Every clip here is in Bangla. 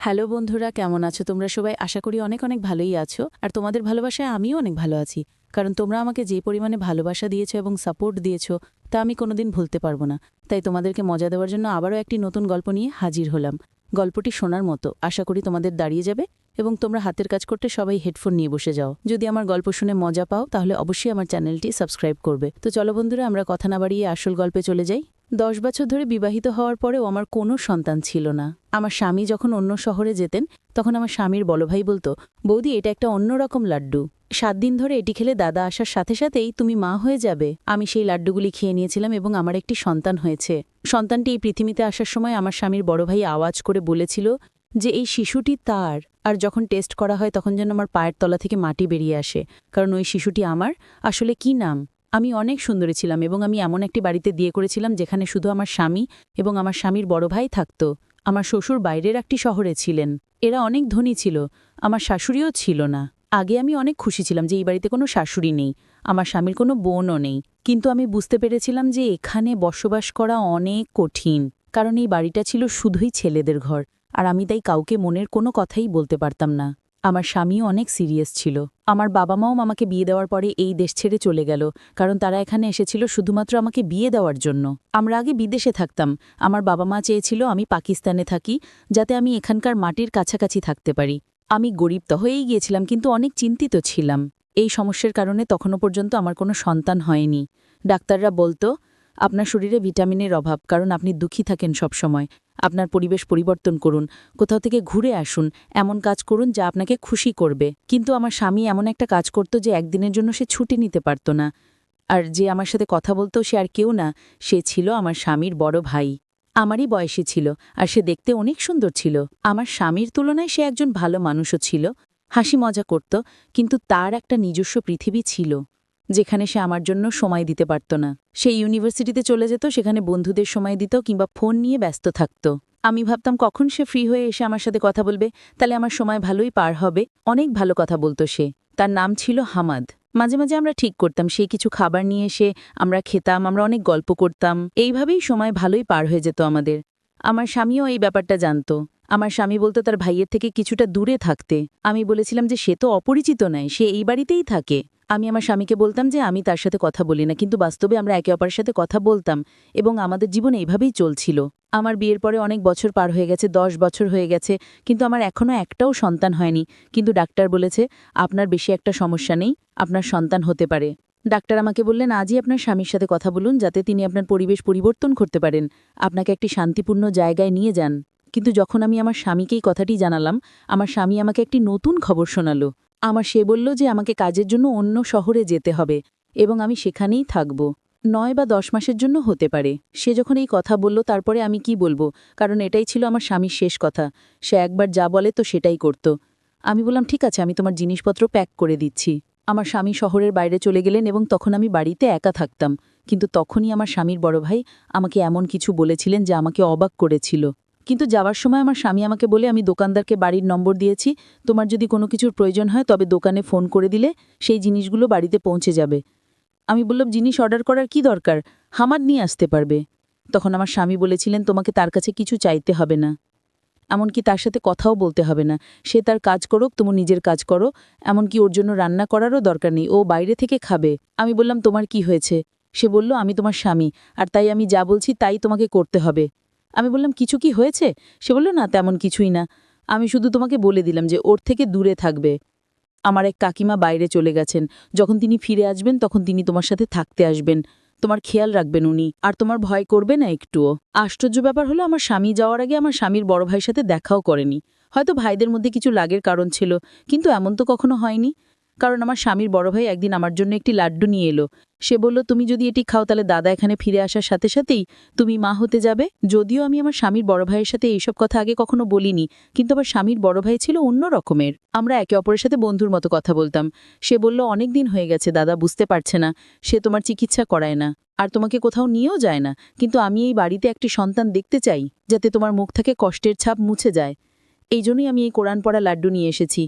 হ্যালো বন্ধুরা, কেমন আছো তোমরা সবাই? আশা করি অনেক অনেক ভালোই আছো। আর তোমাদের ভালোবাসায় আমিও অনেক ভালো আছি, কারণ তোমরা আমাকে যে পরিমাণে ভালোবাসা দিয়েছো এবং সাপোর্ট দিয়েছো তা আমি কোনোদিন ভুলতে পারবো না। তাই তোমাদেরকে মজা দেওয়ার জন্য আবারও একটি নতুন গল্প নিয়ে হাজির হলাম। গল্পটি শোনার মতো, আশা করি তোমাদের দাঁড়িয়ে যাবে এবং তোমরা হাতের কাজ করতে সবাই হেডফোন নিয়ে বসে যাও। যদি আমার গল্প শুনে মজা পাও তাহলে অবশ্যই আমার চ্যানেলটি সাবস্ক্রাইব করবে। তো চলো বন্ধুরা, আমরা কথা না বাড়িয়ে আসল গল্পে চলে যাই। 10 বছর ধরে বিবাহিত হওয়ার পরেও আমার কোনো সন্তান ছিল না। আমার স্বামী যখন অন্য শহরে যেতেন তখন আমার স্বামীর বড় ভাই বলতো, বৌদি এটা একটা অন্যরকম লাড্ডু, 7 দিন ধরে এটি খেলে দাদা আসার সাথে সাথেই তুমি মা হয়ে যাবে। আমি সেই লাড্ডুগুলি খেয়ে নিয়েছিলাম এবং আমার একটি সন্তান হয়েছে। সন্তানটি এই পৃথিবীতে আসার সময় আমার স্বামীর বড় ভাই আওয়াজ করে বলেছিল যে এই শিশুটি তার। আর যখন টেস্ট করা হয় তখন যেন আমার পায়ের তলা থেকে মাটি বেরিয়ে আসে, কারণ ওই শিশুটি আমার। আসলে কি নাম? আমি অনেক সুন্দরী ছিলাম এবং আমি এমন একটি বাড়িতে বিয়ে করেছিলাম যেখানে শুধু আমার স্বামী এবং আমার স্বামীর বড় ভাই থাকত। আমার শ্বশুর বাইরের একটি শহরে ছিলেন। এরা অনেক ধনী ছিল, আমার শাশুড়িও ছিল না। আগে আমি অনেক খুশি ছিলাম যে এই বাড়িতে কোনো শাশুড়ি নেই, আমার স্বামীর কোনো বোনও নেই। কিন্তু আমি বুঝতে পেরেছিলাম যে এখানে বসবাস করা অনেক কঠিন, কারণ এই বাড়িটা ছিল শুধুই ছেলেদের ঘর, আর আমি তাই কাউকে মনের কোনো কথাই বলতে পারতাম না। আমার স্বামীও অনেক সিরিয়াস ছিল। আমার বাবা মাও আমাকে বিয়ে দেওয়ার পরে এই দেশ ছেড়ে চলে গেল, কারণ তারা এখানে এসেছিল শুধুমাত্র আমাকে বিয়ে দেওয়ার জন্য। আমরা আগে বিদেশে থাকতাম। আমার বাবা মা চেয়েছিল আমি পাকিস্তানে থাকি, যাতে আমি এখানকার মাটির কাছাকাছি থাকতে পারি। আমি গরিব তো হয়েই গিয়েছিলাম, কিন্তু অনেক চিন্তিত ছিলাম। এই সমস্যার কারণে তখনও পর্যন্ত আমার কোনো সন্তান হয়নি। ডাক্তাররা বলতো, আপনার শরীরে ভিটামিনের অভাব, কারণ আপনি দুঃখী থাকেন সব সময়। আপনার পরিবেশ পরিবর্তন করুন, কোথাও থেকে ঘুরে আসুন, এমন কাজ করুন যা আপনাকে খুশি করবে। কিন্তু আমার স্বামী এমন একটা কাজ করত যে একদিনের জন্য সে ছুটি নিতে পারত না। আর যে আমার সাথে কথা বলতো সে আর কেউ না, সে ছিল আমার স্বামীর বড় ভাই। আমারই বয়সী ছিল, আর সে দেখতে অনেক সুন্দর ছিল। আমার স্বামীর তুলনায় সে একজন ভালো মানুষও ছিল, হাসি মজা করত, কিন্তু তার একটা নিজস্ব পৃথিবী ছিল যেখানে সে আমার জন্য সময় দিতে পারত না। সে ইউনিভার্সিটিতে চলে যেত, সেখানে বন্ধুদের সময় দিত কিংবা ফোন নিয়ে ব্যস্ত থাকত। আমি ভাবতাম কখন সে ফ্রি হয়ে এসে আমার সাথে কথা বলবে, তাহলে আমার সময় ভালোই পার হবে। অনেক ভালো কথা বলতো সে। তার নাম ছিল হামাদ। মাঝে মাঝে আমরা ঠিক করতাম সে কিছু খাবার নিয়ে এসে আমরা খেতাম, আমরা অনেক গল্প করতাম। এইভাবেই সময় ভালোই পার হয়ে যেত আমাদের। আমার স্বামীও এই ব্যাপারটা জানত। আমার স্বামী বলতো তার ভাইয়ের থেকে কিছুটা দূরে থাকতে। আমি বলেছিলাম যে সে তো অপরিচিত নয়, সে এই বাড়িতেই থাকে। আমি আমার স্বামীকে বলতাম যে আমি তার সাথে কথা বলি না, কিন্তু বাস্তবে আমরা একে অপরের সাথে কথা বলতাম এবং আমাদের জীবন এইভাবেই চলছিল। আমার বিয়ের পরে অনেক বছর পার হয়ে গেছে, 10 বছর হয়ে গেছে, কিন্তু আমার এখনও একটাও সন্তান হয়নি। কিন্তু ডাক্তার বলেছে আপনার বেশি একটা সমস্যা নেই, আপনার সন্তান হতে পারে। ডাক্তার আমাকে বললেন আজই আপনার স্বামীর সাথে কথা বলুন, যাতে তিনি আপনার পরিবেশ পরিবর্তন করতে পারেন, আপনাকে একটি শান্তিপূর্ণ জায়গায় নিয়ে যান। কিন্তু যখন আমি আমার স্বামীকেই কথাটি জানালাম, আমার স্বামী আমাকে একটি নতুন খবর শোনালো। সে বলল যে আমাকে কাজের জন্য অন্য শহরে যেতে হবে এবং আমি সেখানেই থাকব। 9 বা 10 মাসের জন্য হতে পারে। সে যখন এই কথা বলল তারপরে আমি কি বলবো, কারণ এটাই ছিল আমার স্বামীর শেষ কথা। সে একবার যা বলে তো সেটাই করত। আমি বললাম ঠিক আছে, আমি তোমার জিনিসপত্র প্যাক করে দিচ্ছি। আমার স্বামী শহরের বাইরে চলে গেলেন এবং তখন আমি বাড়িতে একা থাকতাম। কিন্তু তখনই আমার স্বামীর বড় ভাই আমাকে এমন কিছু বলেছিলেন যা আমাকে অবাক করেছিল। কিন্তু যাওয়ার সময় আমার স্বামী আমাকে বলে, আমি দোকানদারকে বাড়ির নম্বর দিয়েছি, তোমার যদি কোনো কিছুর প্রয়োজন হয় তবে দোকানে ফোন করে দিলে সেই জিনিসগুলো বাড়িতে পৌঁছে যাবে। আমি বললাম জিনিস অর্ডার করার কি দরকার, হামাদ নিয়ে আসতে পারবে। তখন আমার স্বামী বলেছিলেন তোমাকে তার কাছে কিছু চাইতে হবে না, এমনকি তার সাথে কথাও বলতে হবে না। সে তার কাজ করুক, তুমি নিজের কাজ করো। এমনকি ওর জন্য রান্না করারও দরকার নেই, ও বাইরে থেকে খাবে। আমি বললাম তোমার কি হয়েছে? সে বলল আমি তোমার স্বামী, আর তাই আমি যা বলছি তাই তোমাকে করতে হবে। আমি বললাম কিছু কি হয়েছে? সে বলল না, তেমন কিছুই না। আমি শুধু তোমাকে বলে দিলাম যে ওর থেকে দূরে থাকবে। আমার এক কাকিমা বাইরে চলে গেছেন, যখন তিনি ফিরে আসবেন তখন তিনি তোমার সাথে থাকতে আসবেন। তোমার খেয়াল রাখবেন উনি, আর তোমার ভয় করবে না একটুও। আশ্চর্য ব্যাপার হলো আমার স্বামী যাওয়ার আগে আমার স্বামীর বড় ভাইয়ের সাথে দেখাও করেনি। হয়তো ভাইদের মধ্যে কিছু লাগের কারণ ছিল, কিন্তু এমন তো কখনো হয়নি। কারণ আমার স্বামীর বড় ভাই একদিন আমার জন্য একটি লাড্ডু নিয়ে এলো। সে বলল তুমি যদি এটি খাও তাহলে দাদা এখানে ফিরে আসার সাথে সাথেই তুমি মা হতে যাবে। যদিও আমি আমার স্বামীর বড় ভাইয়ের সাথে এইসব কথা আগে কখনো বলিনি, কিন্তু আমার স্বামীর বড় ভাই ছিল অন্য রকমের। আমরা একে অপরের সাথে বন্ধুর মতো কথা বলতাম। সে বলল অনেক দিন হয়ে গেছে দাদা বুঝতে পারছে না, সে তোমার চিকিৎসা করায় না, আর তোমাকে কোথাও নিয়েও যায় না, কিন্তু আমি এই বাড়িতে একটি সন্তান দেখতে চাই, যাতে তোমার মুখ থেকে কষ্টের ছাপ মুছে যায়। এই জন্যই আমি এই কোরআন পড়া লাড্ডু নিয়ে এসেছি।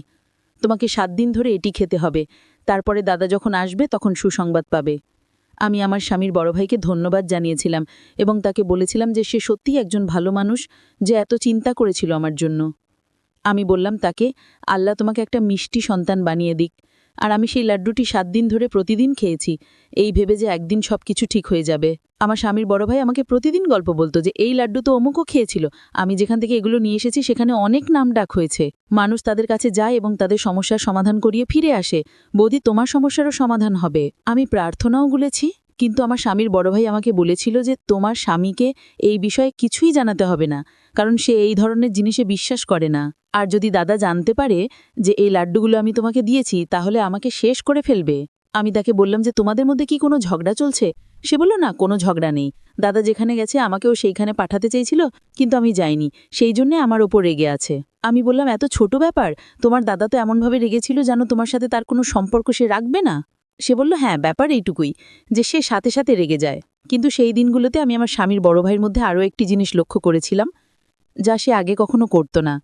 তোমাকে 7 দিন ধরে এটি খেতে হবে, তারপরে দাদা যখন আসবে তখন সুসংবাদ পাবে। আমি আমার স্বামীর বড় ভাইকে ধন্যবাদ জানিয়েছিলাম এবং তাকে বলেছিলাম যে সে সত্যিই একজন ভালো মানুষ, যে এত চিন্তা করেছিল আমার জন্য। আমি বললাম তাকে, আল্লাহ তোমাকে একটা মিষ্টি সন্তান বানিয়ে দিক। আর আমি সেই লাড্ডুটি 7 দিন ধরে প্রতিদিন খেয়েছি, এই ভেবে যে একদিন সব কিছু ঠিক হয়ে যাবে। আমার স্বামীর বড় ভাই আমাকে প্রতিদিন গল্প বলতো যে এই লাড্ডু তো অমুকও খেয়েছিল, আমি যেখান থেকে এগুলো নিয়ে এসেছি সেখানে অনেক নাম ডাক হয়েছে। মানুষ তাদের কাছে যায় এবং তাদের সমস্যার সমাধান করিয়ে ফিরে আসে। বৌদি, তোমার সমস্যারও সমাধান হবে। আমি প্রার্থনাও গুলেছি, কিন্তু আমার স্বামীর বড় ভাই আমাকে বলেছিল যে তোমার স্বামীকে এই বিষয়ে কিছুই জানাতে হবে না, কারণ সে এই ধরনের জিনিসে বিশ্বাস করে না। আর যদি দাদা জানতে পারে যে এই লাড্ডুগুলো আমি তোমাকে দিয়েছি, তাহলে আমাকে শেষ করে ফেলবে। আমি তাকে বললাম যে তোমাদের মধ্যে কি কোনো ঝগড়া চলছে? সে বলল, না, কোনো ঝগড়া নেই। দাদা যেখানে গেছে আমাকেও সেইখানে পাঠাতে চেয়েছিল, কিন্তু আমি যাইনি, সেই জন্যে আমার ওপর রেগে আছে। আমি বললাম, এত ছোট ব্যাপার? তোমার দাদা তো এমনভাবে রেগেছিল যেন তোমার সাথে তার কোনো সম্পর্ক সে রাখবে না। সে বলল, হ্যাঁ, ব্যাপার এইটুকুই যে সে সাথে সাথে রেগে যায়। কিন্তু সেই দিনগুলোতে আমি আমার স্বামীর বড় ভাইয়ের মধ্যে আরও একটি জিনিস লক্ষ্য করেছিলাম, যা সে আগে কখনো করত না।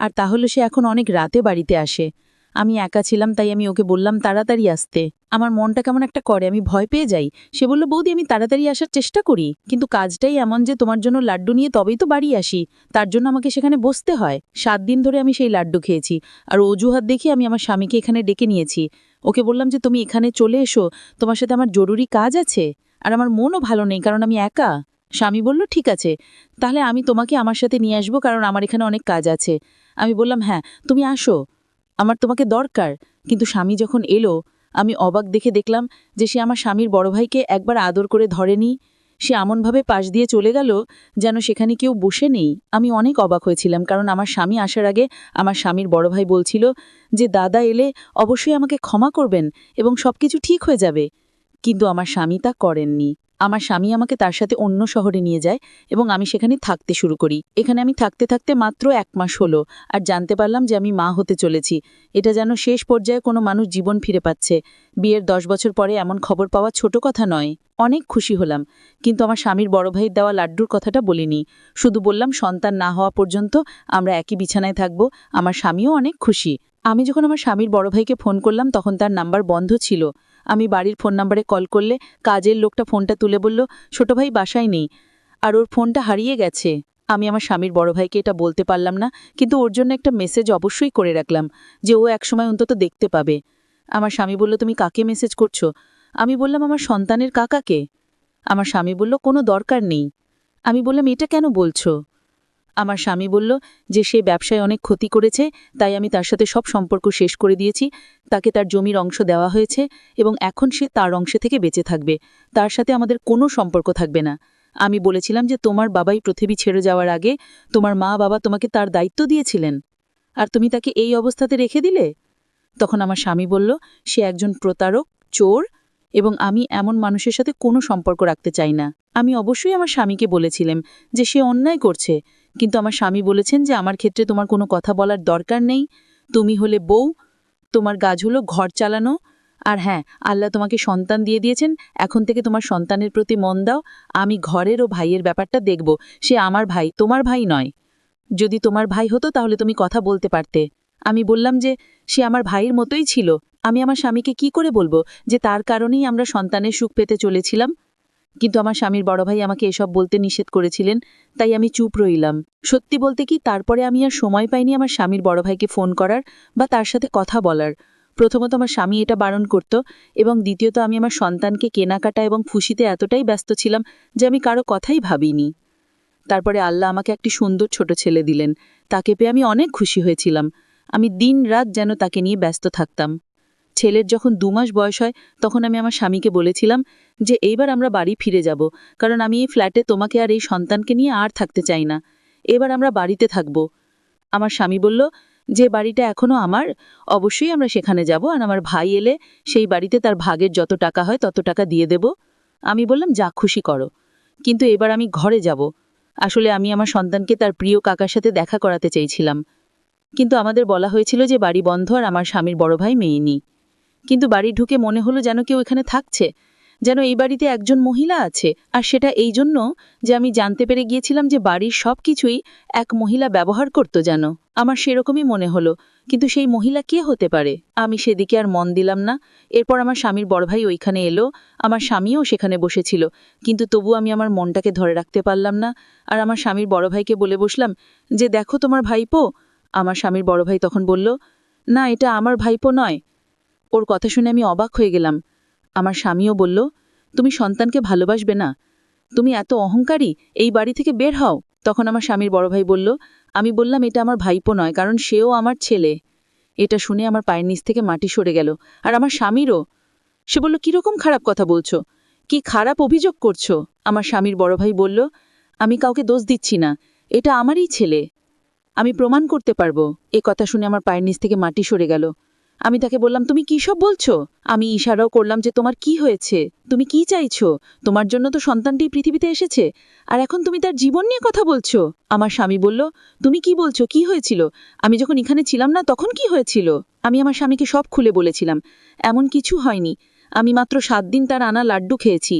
আর তাহলে সে এখন অনেক রাতে বাড়িতে আসে। আমি একা ছিলাম, তাই আমি ওকে বললাম তাড়াতাড়ি আসতে। আমার মনটা কেমন একটা করে, আমি ভয় পেয়ে যাই। সে বলল, বৌদি, আমি তাড়াতাড়ি আসার চেষ্টা করি, কিন্তু কাজটাই এমন যে তোমার জন্য লাড্ডু নিয়ে তবেই তো বাড়ি আসি, তার জন্য আমাকে সেখানে বসতে হয়। 7 দিন ধরে আমি সেই লাড্ডু খেয়েছি, আর অজুহাত দেখি আমি আমার স্বামীকে এখানে ডেকে নিয়েছি। ওকে বললাম যে তুমি এখানে চলে এসো, তোমার সাথে আমার জরুরি কাজ আছে, আর আমার মনও ভালো নেই কারণ আমি একা। স্বামী বলল, ঠিক আছে, তাহলে আমি তোমাকে আমার সাথে নিয়ে আসবো, কারণ আমার এখানে অনেক কাজ আছে। আমি বললাম, হ্যাঁ, তুমি আসো, আমার তোমাকে দরকার। কিন্তু স্বামী যখন এলো, আমি অবাক দেখে দেখলাম যে সে আমার স্বামীর বড় ভাইকে একবার আদর করে ধরেনি। সে এমনভাবে পাশ দিয়ে চলে গেল যেন সেখানে কেউ বসে নেই। আমি অনেক অবাক হয়েছিলাম, কারণ আমার স্বামী আসার আগে আমার স্বামীর বড় ভাই বলছিল যে দাদা এলে অবশ্যই আমাকে ক্ষমা করবেন এবং সবকিছু ঠিক হয়ে যাবে। কিন্তু আমার স্বামী তা করেননি। আমার স্বামী আমাকে তার সাথে অন্য শহরে নিয়ে যায় এবং আমি সেখানে থাকতে শুরু করি। এখানে আমি থাকতে থাকতে মাত্র 1 মাস হলো, আর জানতে পারলাম যে আমি মা হতে চলেছি। এটা যেন শেষ পর্যায়ে কোনো মানুষ জীবন ফিরে পাচ্ছে। বিয়ের 10 বছর পরে এমন খবর পাওয়া ছোট কথা নয়। অনেক খুশি হলাম, কিন্তু আমার স্বামীর বড় ভাইয়ের দেওয়া লাড্ডুর কথাটা বলিনি। শুধু বললাম সন্তান না হওয়া পর্যন্ত আমরা একই বিছানায় থাকব। আমার স্বামীও অনেক খুশি। আমি যখন আমার স্বামীর বড় ভাইকে ফোন করলাম তখন তার নাম্বার বন্ধ ছিল। আমি বাড়ির ফোন নাম্বারে কল করলে কাজের লোকটা ফোনটা তুলে বলল, ছোট ভাই বাসায় নেই, আর ওর ফোনটা হারিয়ে গেছে। আমি আমার স্বামীর বড় ভাইকে এটা বলতে পারলাম না, কিন্তু ওর জন্য একটা মেসেজ অবশ্যই করে রাখলাম যে ও একসময় অন্তত দেখতে পাবে। আমার স্বামী বলল, তুমি কাকে মেসেজ করছো? আমি বললাম, আমার সন্তানের কাকাকে। আমার স্বামী বলল, কোনো দরকার নেই। আমি বললাম, এটা কেন বলছো? আমার স্বামী বলল যে সে ব্যবসায় অনেক ক্ষতি করেছে, তাই আমি তার সাথে সব সম্পর্ক শেষ করে দিয়েছি। তাকে তার জমির অংশ দেওয়া হয়েছে এবং এখন সে তার অংশে থেকে বেঁচে থাকবে, তার সাথে আমাদের কোনো সম্পর্ক থাকবে না। আমি বলেছিলাম যে তোমার বাবাই পৃথিবী ছেড়ে যাওয়ার আগে তোমার মা বাবা তোমাকে তার দায়িত্ব দিয়েছিলেন, আর তুমি তাকে এই অবস্থাতে রেখে দিলে। তখন আমার স্বামী বলল, সে একজন প্রতারক, চোর, এবং আমি এমন মানুষের সাথে কোনো সম্পর্ক রাখতে চাই না। আমি অবশ্যই আমার স্বামীকে বলেছিলাম যে সে অন্যায় করছে, কিন্তু আমার স্বামী বলেছেন যে আমার ক্ষেত্রে তোমার কোনো কথা বলার দরকার নেই, তুমি হলে বউ, তোমার কাজ হলো ঘর চালানো, আর হ্যাঁ, আল্লাহ তোমাকে সন্তান দিয়ে দিয়েছেন, এখন থেকে তোমার সন্তানের প্রতি মন দাও। আমি ঘরের ও ভাইয়ের ব্যাপারটা দেখব, সে আমার ভাই, তোমার ভাই নয়। যদি তোমার ভাই হতো তাহলে তুমি কথা বলতে পারতে। আমি বললাম যে সে আমার ভাইয়ের মতোই ছিল। আমি আমার স্বামীকে কি করে বলবো যে তার কারণেই আমরা সন্তানের সুখ পেতে চলেছিলাম? কিন্তু আমার স্বামীর বড় ভাই আমাকে এসব বলতে নিষেধ করেছিলেন, তাই আমি চুপ রইলাম। সত্যি বলতে কি, তারপরে আমি আর সময় পাইনি আমার স্বামীর বড় ভাইকে ফোন করার বা তার সাথে কথা বলার। প্রথমত আমার স্বামী এটা বারণ করত, এবং দ্বিতীয়ত আমি আমার সন্তানকে কেনাকাটা এবং খুশিতে এতটাই ব্যস্ত ছিলাম যে আমি কারো কথাই ভাবিনি। তারপরে আল্লাহ আমাকে একটি সুন্দর ছোট ছেলে দিলেন। তাকে পেয়ে আমি অনেক খুশি হয়েছিলাম। আমি দিন রাত যেন তাকে নিয়ে ব্যস্ত থাকতাম। ছেলের যখন 2 মাস বয়স হয় তখন আমি আমার স্বামীকে বলেছিলাম যে এইবার আমরা বাড়ি ফিরে যাব, কারণ আমি এই ফ্ল্যাটে তোমাকে আর এই সন্তানকে নিয়ে আর থাকতে চাই না। এবার আমরা বাড়িতে থাকব। আমার স্বামী বলল যে বাড়িটা এখনো আমার, অবশ্যই আমরা সেখানে যাব, আর আমার ভাই এলে সেই বাড়িতে তার ভাগের যত টাকা হয় তত টাকা দিয়ে দেব। আমি বললাম, যা খুশি করো, কিন্তু এবার আমি ঘরে যাব। আসলে আমি আমার সন্তানকে তার প্রিয় কাকার সাথে দেখা করাতে চেয়েছিলাম, কিন্তু আমাদের বলা হয়েছিল যে বাড়ি বন্ধ আর আমার স্বামীর বড় ভাই মেয়েনি। কিন্তু বাড়ি ঢুকে মনে হলো যেন কেউ এখানে থাকছে, যেন এই বাড়িতে একজন মহিলা আছে, আর সেটা এই জন্য যে আমি জানতে পেরে গিয়েছিলাম যে বাড়ির সব কিছুই এক মহিলা ব্যবহার করত যেন। আমার সেরকমই মনে হলো, কিন্তু সেই মহিলা কে হতে পারে? আমি সেদিকে আর মন দিলাম না। এরপর আমার স্বামীর বড় ভাই ওইখানে এলো, আমার স্বামীও সেখানে বসেছিল, কিন্তু তবু আমি আমার মনটাকে ধরে রাখতে পারলাম না। আর আমার স্বামীর বড় ভাইকে বলে বসলাম যে দেখো তোমার ভাইপো, আমার স্বামীর বড় ভাই তখন বলল, না, এটা আমার ভাইপো নয়। ওর কথা শুনে আমি অবাক হয়ে গেলাম। আমার স্বামীও বলল, তুমি সন্তানকে ভালোবাসবে না? তুমি এত অহংকারী, এই বাড়ি থেকে বের হও। তখন আমার স্বামীর বড় ভাই বলল, আমি বললাম এটা আমার ভাইপো নয়, কারণ সেও আমার ছেলে। এটা শুনে আমার পায়ের নিচ থেকে মাটি সরে গেল, আর আমার স্বামীরও। সে বলল, কিরকম খারাপ কথা বলছো? কি খারাপ অভিযোগ করছো? আমার স্বামীর বড় ভাই বলল, আমি কাউকে দোষ দিচ্ছি না, এটা আমারই ছেলে, আমি প্রমাণ করতে পারবো। এ কথা শুনে আমার পায়ের নিচ থেকে মাটি সরে গেল। আমি তাকে বললাম, তুমি কি সব বলছো? আমি ইশারাও করলাম যে তোমার কি হয়েছে, তুমি কি চাইছো? তোমার জন্য তো সন্তানটি পৃথিবীতে এসেছে, আর এখন তুমি তার জীবন নিয়ে কথা বলছো। আমার স্বামী বলল, তুমি কি বলছো? কি হয়েছিল? আমি যখন এখানে ছিলাম না তখন কি হয়েছিল? আমি আমার স্বামীকে সব খুলে বলেছিলাম। এমন কিছু হয়নি, আমি মাত্র 7 দিন তার আনা লাড্ডু খেয়েছি,